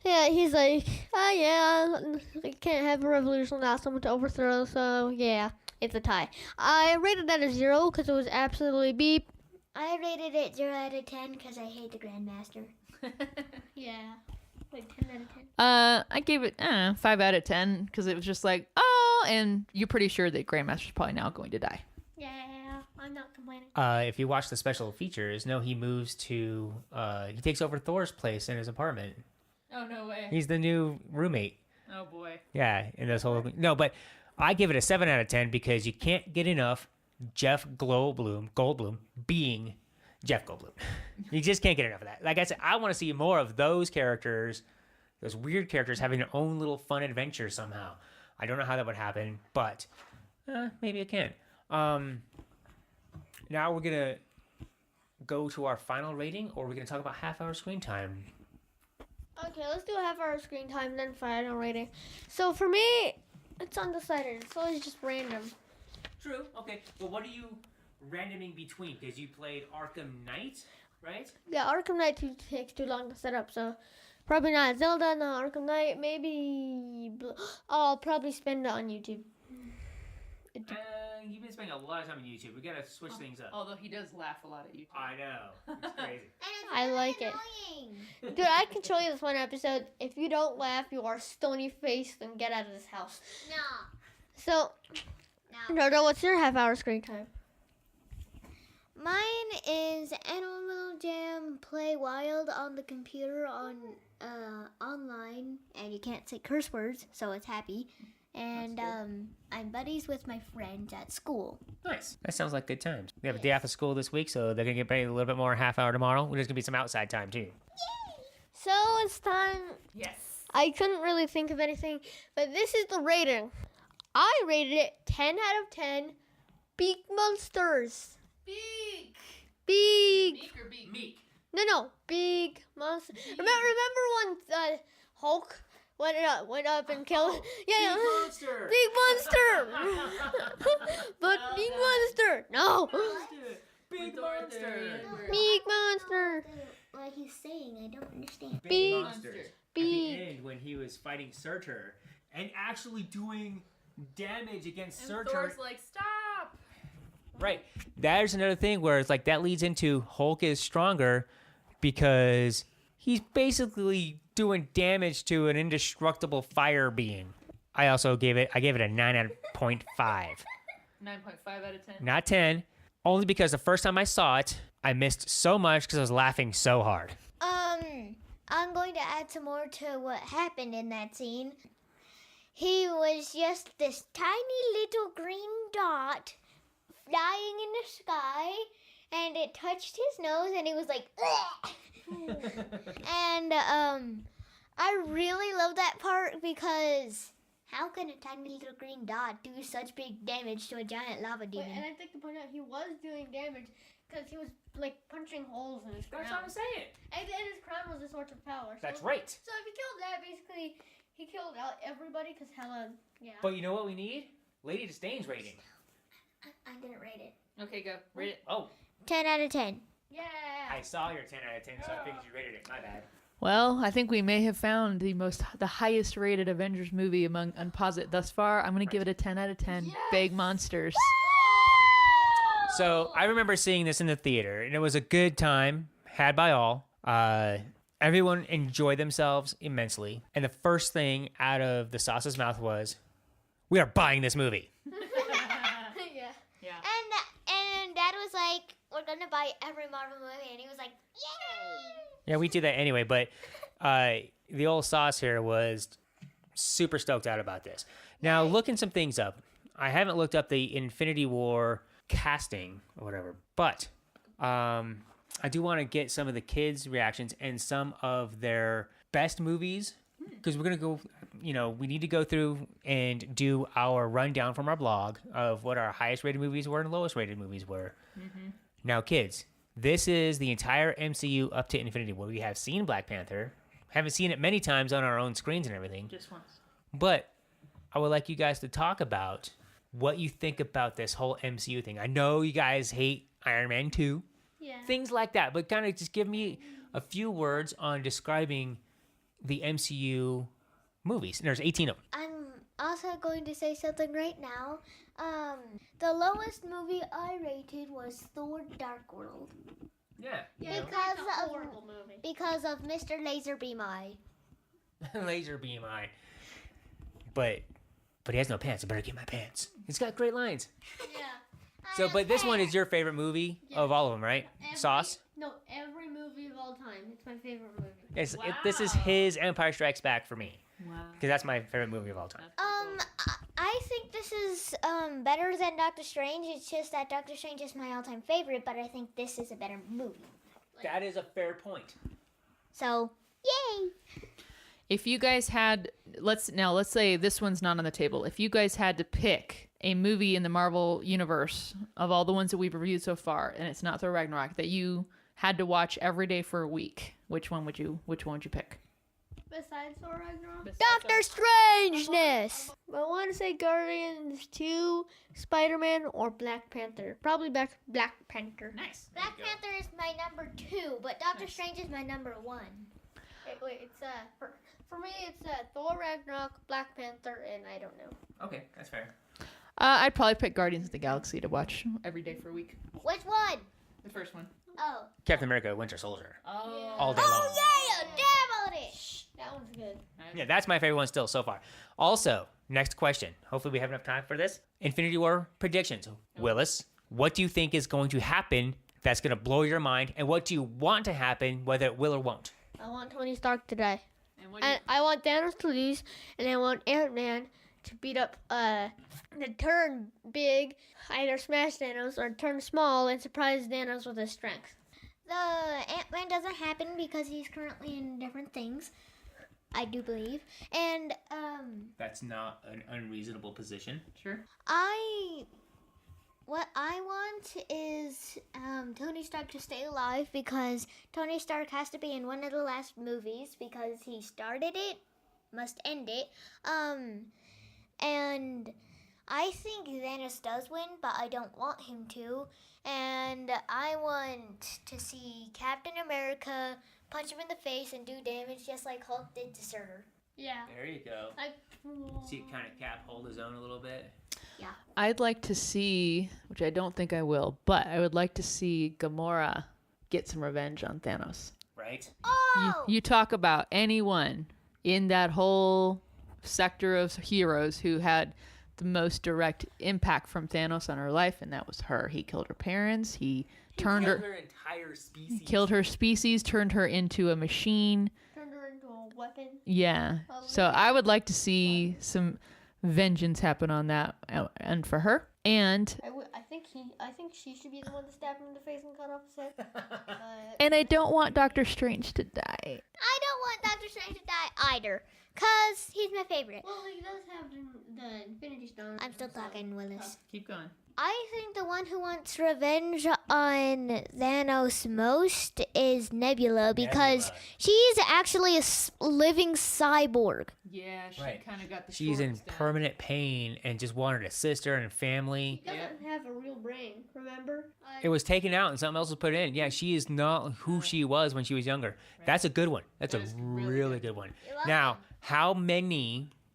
Yeah, he's like, oh yeah, I can't have a revolution without someone to overthrow, so yeah, it's a tie. I rated that a 0 because it was absolutely beep. I rated it 0 out of 10 because I hate the Grandmaster. Yeah, like 10 out of 10. I gave it 5 out of 10 because it was just like, oh, and you're pretty sure that Grandmaster's probably now going to die. Yeah, I'm not complaining. If you watch the special features, he moves to he takes over Thor's place in his apartment. Oh, no way. He's the new roommate. Oh, boy. Yeah, in this whole but I give it a 7 out of 10 because you can't get enough Jeff Goldblum being Jeff Goldblum. You just can't get enough of that. Like I said, I want to see more of those characters, those weird characters having their own little fun adventure somehow. I don't know how that would happen, but maybe it can. Now we're gonna go to our final rating, or we're gonna talk about half-hour screen time. Okay, let's do a half-hour screen time, then final rating. So for me, it's undecided. It's always just random. True. Okay. Well, what are you randoming between? Because you played Arkham Knight, right? Yeah, Arkham Knight takes too long to set up, so probably not Zelda, not Arkham Knight. Maybe I'll probably spend it on YouTube. You've been spending a lot of time on YouTube. We gotta switch things up. Although he does laugh a lot at YouTube. I know. It's crazy. I like it. Annoying. Dude, I can show you this one episode. If you don't laugh, you are stony faced and get out of this house. No. So, No. Dodo, what's your half-hour screen time? Mine is Animal Jam Play Wild on the computer on online, and you can't say curse words, so it's happy. And I'm buddies with my friends at school. Nice. That sounds like good times. We have a day off of school this week, so they're gonna get paid a little bit more half hour tomorrow. There's gonna be some outside time too. So it's time. Yes. I couldn't really think of anything, but this is the rating. I rated it 10 out of 10. Beak monsters. Big. Big. Meek or beak? Meek. No. Big monster. Remember when Hulk went up and killed? Yeah. Monster. Big monster. But big monster. No. Big monster. Big monster. What he's saying, I don't understand. Big monsters. At Big. the end, when he was fighting Surtur and actually doing damage against And Surtur. Thor's like, stop. Right. There's another thing where it's like that leads into Hulk is stronger because he's basically doing damage to an indestructible fire being. I gave it a 9.5. 9.5 out of 10. Not 10. Only because the first time I saw it, I missed so much because I was laughing so hard. I'm going to add some more to what happened in that scene. He was just this tiny little green dot flying in the sky, and it touched his nose, and he was like, and I really love that part because how can a tiny little green dot do such big damage to a giant lava demon? And I'd like to point out he was doing damage because he was like punching holes in his crown. That's what I'm saying. And his crown was a source of power. That's right. So if he killed that, basically, he killed out everybody because Hela, yeah. But you know what we need? Lady Disdain's rating. I didn't rate it. Okay, go. Read it. Oh, 10 out of 10. Yeah. I saw your 10 out of 10, so I figured you rated it. My bad. Well, I think we may have found the highest rated Avengers movie among Unposit thus far. I'm going to give it a 10 out of 10. Yes! Big monsters. So I remember seeing this in the theater, and it was a good time had by all. Everyone enjoyed themselves immensely, and the first thing out of the sauce's mouth was, "We are buying this movie." Yeah. And Dad was like, we're going to buy every Marvel movie. And he was like, yay! Yeah, we do that anyway, but the old sauce here was super stoked out about this. Now, looking some things up. I haven't looked up the Infinity War casting or whatever, but I do want to get some of the kids' reactions and some of their best movies, because we're going to go, we need to go through and do our rundown from our blog of what our highest rated movies were and lowest rated movies were. Mm-hmm. Now, kids, this is the entire MCU up to Infinity War. We have seen Black Panther, haven't seen it many times on our own screens and everything, Just once. but I would like you guys to talk about what you think about this whole MCU thing. I know you guys hate Iron Man 2, Yeah. things like that, but kind of just give me a few words on describing the MCU movies. There's 18 of them. I'm also going to say something right now. The lowest movie I rated was Thor: Dark World Yeah. because of Mr. Laserbeam Eye. Laser beam eye. But he has no pants. I better get my pants. He's got great lines. Yeah. So, but this one is your favorite movie of all of them, right? Sauce? No, every movie of all time. It's my favorite movie. This is his Empire Strikes Back for me. Wow. Because that's my favorite movie of all time. I think this is better than Doctor Strange. It's just that Doctor Strange is my all-time favorite, but I think this is a better movie. That is a fair point. So, yay! If you guys had, let's say this one's not on the table. If you guys had to pick a movie in the Marvel universe of all the ones that we've reviewed so far, and it's not Thor Ragnarok, that you had to watch every day for a week, which one would you pick? Besides Thor Ragnarok? Doctor Strangeness! I want to say Guardians 2, Spider-Man, or Black Panther. Probably Black Panther. Nice. Black Panther is my number 2, but Doctor Strange is my number 1. Wait, it's for me it's Thor Ragnarok, Black Panther, and I don't know. Okay, that's fair. I'd probably pick Guardians of the Galaxy to watch every day for a week. Which one? The first one. Oh. Captain America, Winter Soldier. Oh. All day long. Oh, yeah! Damn on it! That one's good. Yeah, that's my favorite one still so far. Also, next question. Hopefully we have enough time for this. Infinity War predictions. Willis, what do you think is going to happen that's going to blow your mind? And what do you want to happen, whether it will or won't? I want Tony Stark to die. And what do And I want Thanos to lose, and I want Ant-Man to beat up, to turn big, either smash Thanos or turn small and surprise Thanos with his strength. The Ant-Man doesn't happen because he's currently in different things, I do believe. And, That's not an unreasonable position. Sure. what I want is Tony Stark to stay alive because Tony Stark has to be in one of the last movies because he started it, must end it. And I think Thanos does win, but I don't want him to. And I want to see Captain America punch him in the face and do damage just like Hulk did to Surtur. Yeah. There you go. Like, See kind of Cap hold his own a little bit. I'd like to see, which I don't think I will, but I would like to see Gamora get some revenge on Thanos. Right? Oh! You talk about anyone in that whole sector of heroes who had the most direct impact from Thanos on her life, and that was her. He killed her parents. He turned her, entire species. killed her species, turned her into a machine. turned her into a weapon. Yeah. So I would like to see some vengeance happen on that, and for her. And I think she should be the one to stab him in the face and cut off his head. I don't want Doctor Strange to die. I don't want Doctor Strange to die either, because he's my favorite. Well, he does have the Infinity Stone. I'm still talking, Willis. Keep going. I think the one who wants revenge on Thanos most is Nebula because Nebula. she's actually a living cyborg. Yeah, she Right. kind of got the She's in shorts down. permanent pain and just wanted a sister and family. He doesn't have a real brain, remember? It was taken out and something else was put in. Yeah, she is not who she was when she was younger. That's a good one. That's That a is really really good one. You're welcome. Now,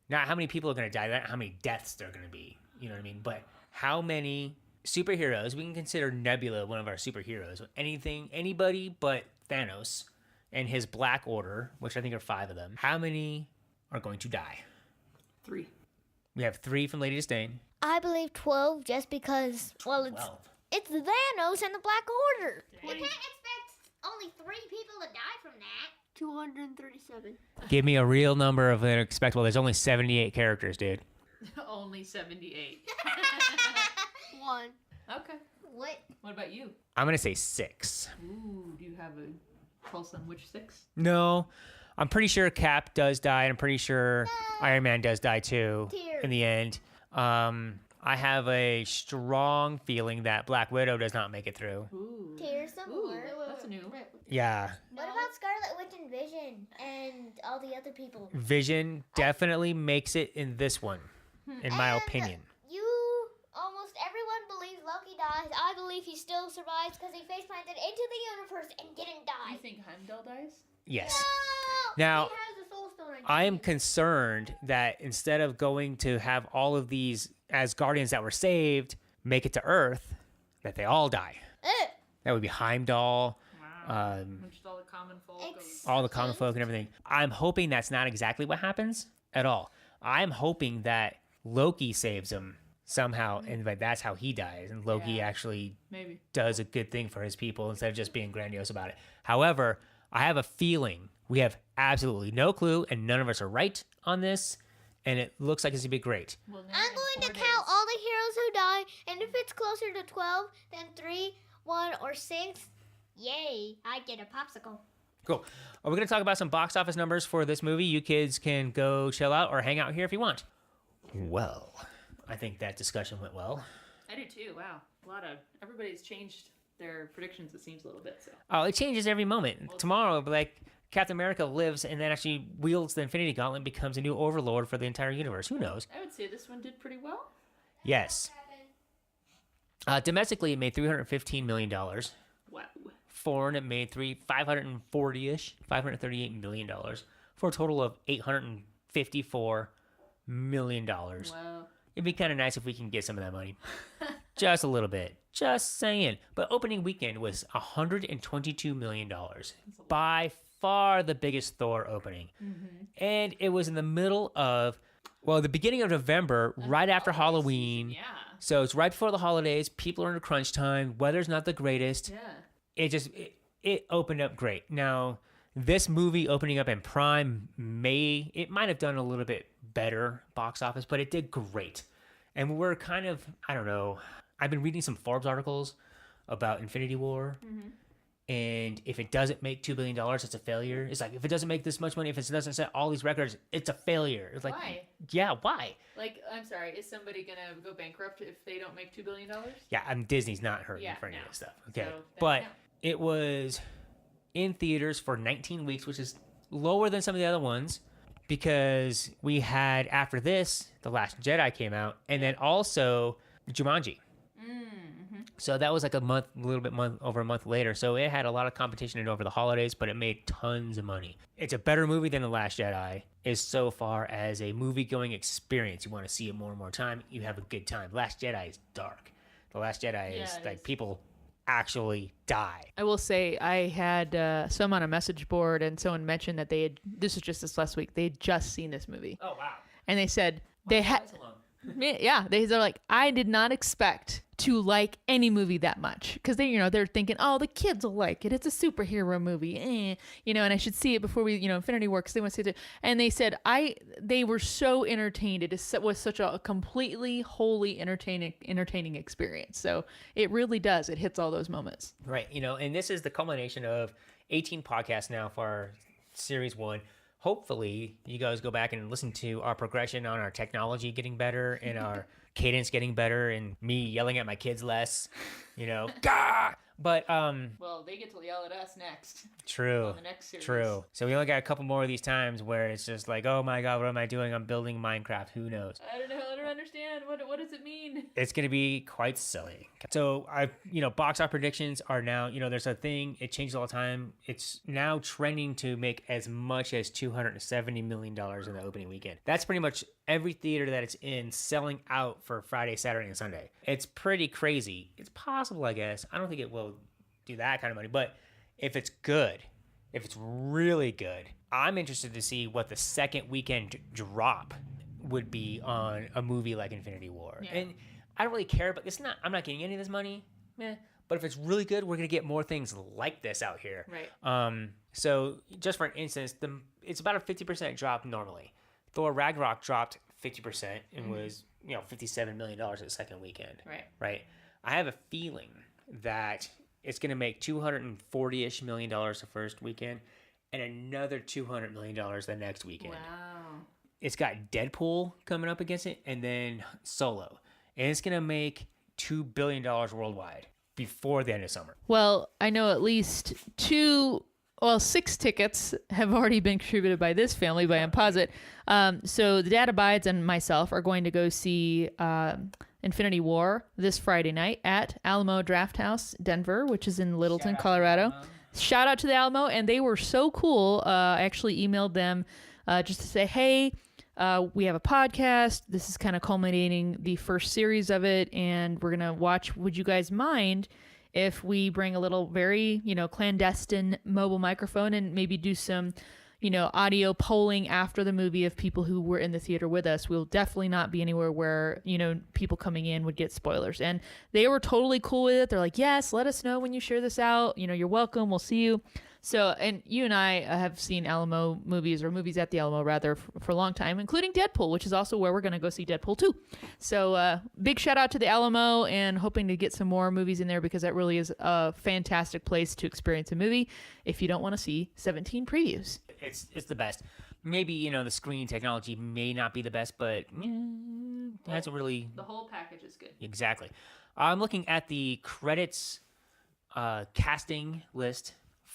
not how many people are going to die, not how many deaths there are going to be. You know what I mean? But how many superheroes, we can consider Nebula one of our superheroes. Anybody but Thanos and his Black Order, which I think are 5 of them. How many are going to die? 3. We have 3 from Lady Disdain. I believe 12 just because, well, 12. it's Thanos and the Black Order. You can't expect only 3 people to die from that. 237. Give me a real number of unexpected. There's only 78 characters, dude. Only 78. 1. Okay. What? What about you? I'm going to say 6. Ooh, do you have a pulse on which 6? No, I'm pretty sure Cap does die, and I'm pretty sure Iron Man does die too Tears. in the end. I have a strong feeling that Black Widow does not make it through. Ooh. Tears some Ooh, more. that's new. Yeah, What about Scarlet Witch and Vision and all the other people? Vision definitely makes it in this one, in my And opinion. You dies. I believe he still survives because he face planted into the universe and didn't die. You think Heimdall dies? Yes. No! Now, He has the soul stone. I am concerned that instead of going to have all of these Asgardians that were saved make it to Earth, that they all die. That would be Heimdall, Just all the common folk. all the common folk and everything. I'm hoping that's not exactly what happens at all. I'm hoping that Loki saves him somehow, and that that's how he dies, and Loki actually Maybe. does a good thing for his people instead of just being grandiose about it. However, I have a feeling we have absolutely no clue, and none of us are right on this, and it looks like it's going to be great. Well, now I'm in going to 4 count days- all the heroes who die, and if it's closer to 12 than 3, 1, or 6, yay, I get a popsicle. Cool. We're going to talk about some box office numbers for this movie. You kids can go chill out or hang out here if you want. Well, I think that discussion went well. I do too. Wow. Everybody's changed their predictions, it seems, a little bit. So Oh, it changes every moment. Tomorrow, it'll be like Captain America lives and then actually wields the Infinity Gauntlet and becomes a new overlord for the entire universe. Who knows? I would say this one did pretty well. Yes. Domestically, it made $315 million. Wow. Foreign, it made $540-ish, $538 million, for a total of $854 million. Wow. It'd be kind of nice if we can get some of that money. Just a little bit. Just saying. But opening weekend was $122 million. By far the biggest Thor opening. And it was in the middle of, well, the beginning of November, right after Halloween. Yeah. So it's right before the holidays. People are under crunch time. Weather's not the greatest. Yeah. It opened up great. Now, this movie opening up in Prime it might have done a little bit better box office, but it did great. And we're kind of, I don't know, I've been reading some Forbes articles about Infinity War. And if it doesn't make $2 billion, it's a failure. It's like, if it doesn't make this much money, if it doesn't set all these records, it's a failure. It's like, Why? Yeah, why? Like, I'm sorry, is somebody gonna go bankrupt if they don't make $2 billion? Yeah, Disney's not hurting Yeah, for any no. of this stuff. Okay. So that But counts. it was in theaters for 19 weeks, which is lower than some of the other ones, because we had, after this, The Last Jedi came out, and then also Jumanji. So that was like over a month later. So it had a lot of competition over the holidays, but it made tons of money. It's a better movie than The Last Jedi, is so far as a movie-going experience. You want to see it more and more time, you have a good time. Last Jedi is dark. The Last Jedi is it like is. people actually die. I will say I had some on a message board, and someone mentioned that this was just this last week, they had just seen this movie. Oh, wow. And they said they had, yeah, they're like, I did not expect to like any movie that much, because they're thinking, oh, the kids will like it, it's a superhero movie, and I should see it before we, Infinity War, because they want to see it. And they said they were so entertained. It was such a completely wholly entertaining experience. So it really does. It hits all those moments. Right. And this is the culmination of 18 podcasts now for our series 1. Hopefully you guys go back and listen to our progression on our technology getting better and our cadence getting better and me yelling at my kids less, Gah! But Well, they get to yell at us next. true. On the next series. True. So we only got a couple more of these times where it's just like, oh my God, what am I doing? I'm building Minecraft. Who knows? I don't know. I don't understand. What does it mean? It's going to be quite silly. So box office predictions are now, there's a thing, it changes all the time. It's now trending to make as much as $270 million in the opening weekend. That's pretty much every theater that it's in selling out for Friday, Saturday, and Sunday. It's pretty crazy. It's possible, I guess. I don't think it will do that kind of money, but if it's good, if it's really good, I'm interested to see what the second weekend drop would be on a movie like Infinity War. Yeah. And I don't really care, but I'm not getting any of this money. But if it's really good, we're gonna get more things like this out here. Right. So just for instance, it's about a 50% drop normally. Thor Ragnarok dropped 50% and was $57 million at the second weekend. Right. Right. I have a feeling that it's gonna make $240-ish million the first weekend, and another $200 million the next weekend. Wow. It's got Deadpool coming up against it, and then Solo, and it's gonna make $2 billion worldwide before the end of summer. Well, I know at least two Well, 6 tickets have already been contributed by this family, by Imposit. So the Dad Abides and myself are going to go see Infinity War this Friday night at Alamo Drafthouse, Denver, which is in Littleton, Colorado. Shout out to the Alamo, and they were so cool. I actually emailed them just to say, hey, we have a podcast. This is kind of culminating the first series of it, and we're going to watch. Would you guys mind if we bring a little very, clandestine mobile microphone and maybe do some, audio polling after the movie of people who were in the theater with us? We'll definitely not be anywhere where, people coming in would get spoilers. And they were totally cool with it. They're like, yes, let us know when you share this out. You're welcome. We'll see you. So, and you and I have seen Alamo movies, or movies at the Alamo rather, for a long time, including Deadpool, which is also where we're going to go see Deadpool 2. So big shout out to the Alamo, and hoping to get some more movies in there, because that really is a fantastic place to experience a movie if you don't want to see 17 previews. It's the best. Maybe, the screen technology may not be the best, but that's really... The whole package is good. Exactly. I'm looking at the credits casting list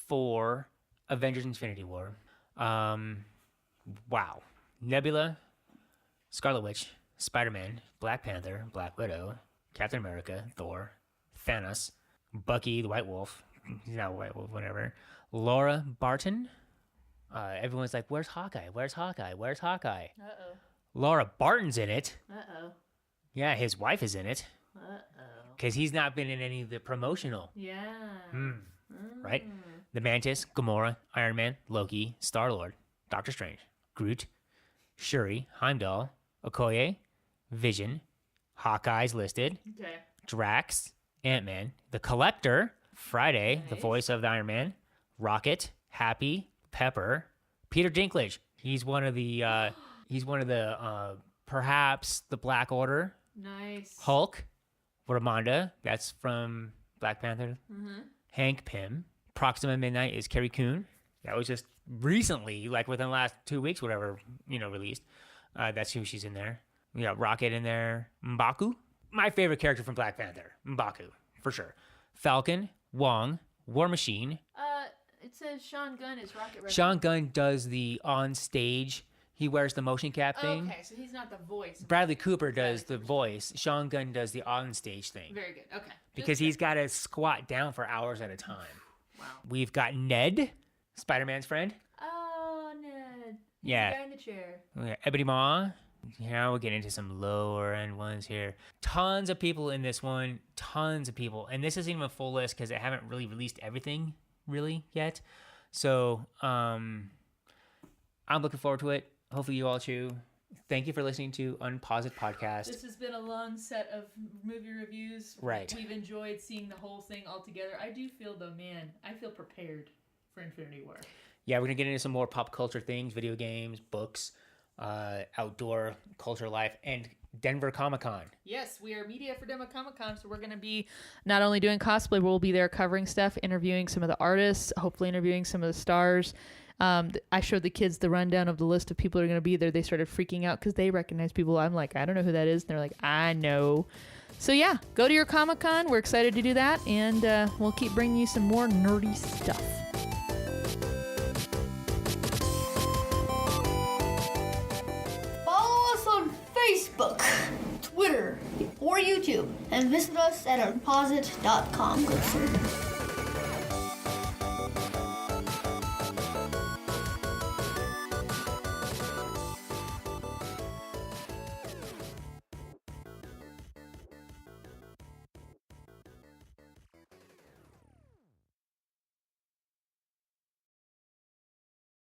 for Avengers Infinity War. Wow. Nebula, Scarlet Witch, Spider-Man, Black Panther, Black Widow, Captain America, Thor, Thanos, Bucky the White Wolf, he's not a White Wolf, whatever, Laura Barton. Everyone's like, where's Hawkeye? Where's Hawkeye? Where's Hawkeye? Uh-oh. Laura Barton's in it. Uh-oh. Yeah, his wife is in it. Uh-oh. Because he's not been in any of the promotional. Yeah. Right? The Mantis, Gamora, Iron Man, Loki, Star-Lord, Doctor Strange, Groot, Shuri, Heimdall, Okoye, Vision, Hawkeye's listed, Okay. Drax, Ant-Man, The Collector, Friday, the voice of the Iron Man, Rocket, Happy, Pepper, Peter Dinklage. He's one of the perhaps the Black Order. Nice. Hulk, Ramonda, that's from Black Panther. Hank Pym. Proxima Midnight is Carrie Coon. That was just recently, like within the last 2 weeks, whatever, released. That's who she's in there. We got Rocket in there. M'Baku. My favorite character from Black Panther. M'Baku, for sure. Falcon, Wong, War Machine. It says Sean Gunn is Rocket Raccoon. Sean Gunn does the on stage. He wears the motion cap thing. Okay, so he's not the voice. Bradley Cooper does the voice. Sean Gunn does the on stage thing. Very good. Okay. Because he's got to squat down for hours at a time. Wow. We've got Ned, Spider-Man's friend. Oh, Ned. Yeah. The guy in the chair. We got Ebony Maw. Now we're getting into some lower end ones here. Tons of people in this one. Tons of people. And this isn't even a full list because they haven't really released everything really yet. So I'm looking forward to it. Hopefully you all too. Thank you for listening to Unpause It Podcast. This has been a long set of movie reviews. Right. We've enjoyed seeing the whole thing all together. I do feel, though, man, I feel prepared for Infinity War. Yeah, we're going to get into some more pop culture things, video games, books, outdoor culture life, and Denver Comic-Con. Yes, we are media for Denver Comic-Con, so we're going to be not only doing cosplay, but we'll be there covering stuff, interviewing some of the artists, hopefully interviewing some of the stars. I showed the kids the rundown of the list of people that are going to be there. They started freaking out because they recognize people. I'm like, I don't know who that is. And they're like, I know. So yeah, go to your Comic-Con. We're excited to do that. And we'll keep bringing you some more nerdy stuff. Follow us on Facebook, Twitter, or YouTube, and visit us at unposit.com.